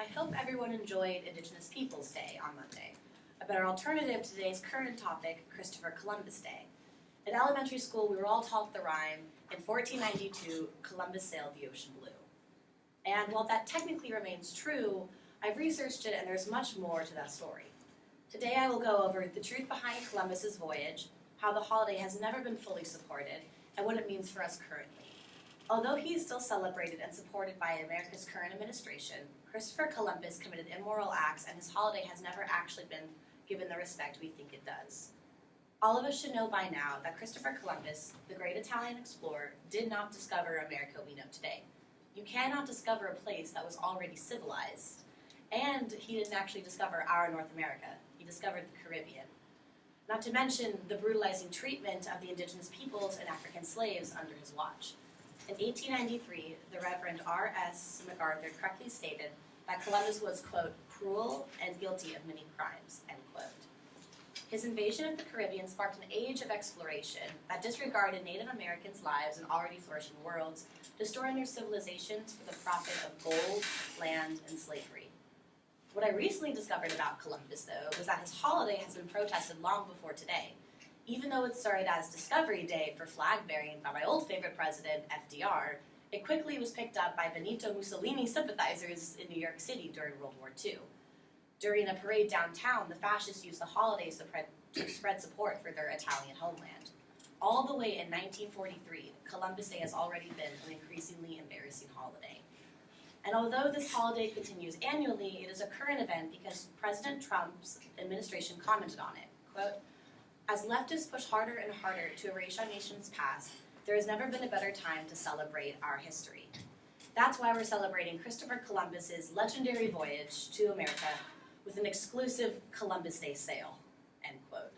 I hope everyone enjoyed Indigenous Peoples Day on Monday, a better alternative to today's current topic, Christopher Columbus Day. In elementary school, we were all taught the rhyme, in 1492, Columbus sailed the ocean blue. And while that technically remains true, I've researched it and there's much more to that story. Today I will go over the truth behind Columbus's voyage, how the holiday has never been fully supported, and what it means for us currently. Although he is still celebrated and supported by America's current administration, Christopher Columbus committed immoral acts and his holiday has never actually been given the respect we think it does. All of us should know by now that Christopher Columbus, the great Italian explorer, did not discover America we know today. You cannot discover a place that was already civilized, and he didn't actually discover our North America. He discovered the Caribbean. Not to mention the brutalizing treatment of the indigenous peoples and African slaves under his watch. In 1893, the Reverend R.S. MacArthur correctly stated that Columbus was, quote, cruel and guilty of many crimes, end quote. His invasion of the Caribbean sparked an age of exploration that disregarded Native Americans' lives in already flourishing worlds, destroying their civilizations for the profit of gold, land, and slavery. What I recently discovered about Columbus, though, was that his holiday has been protested long before today. Even though it started as Discovery Day for flag bearing by my old favorite president, FDR, it quickly was picked up by Benito Mussolini sympathizers in New York City during World War II. During a parade downtown, the fascists used the holiday to spread support for their Italian homeland. All the way in 1943, Columbus Day has already been an increasingly embarrassing holiday. And although this holiday continues annually, it is a current event because President Trump's administration commented on it. Quote, as leftists push harder and harder to erase our nation's past, there has never been a better time to celebrate our history. That's why we're celebrating Christopher Columbus's legendary voyage to America with an exclusive Columbus Day sale, end quote.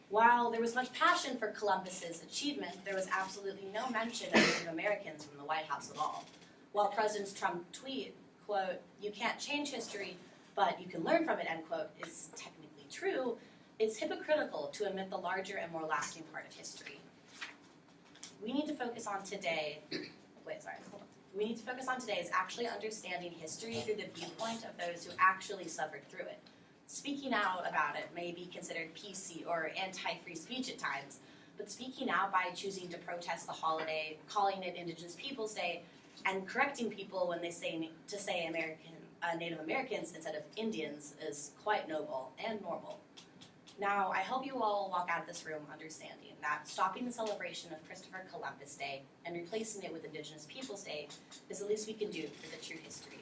While there was much passion for Columbus's achievement, there was absolutely no mention of Native Americans from the White House at all. While President Trump tweet, quote, you can't change history, but you can learn from it, end quote, is technically true, it's hypocritical to omit the larger and more lasting part of history. We need to focus on today, We need to focus on today is actually understanding history through the viewpoint of those who actually suffered through it. Speaking out about it may be considered PC or anti-free speech at times, but speaking out by choosing to protest the holiday, calling it Indigenous Peoples Day, and correcting people when they say Native Americans instead of Indians is quite noble and normal. Now, I hope you all walk out of this room understanding that stopping the celebration of Christopher Columbus Day and replacing it with Indigenous Peoples Day is the least we can do for the true history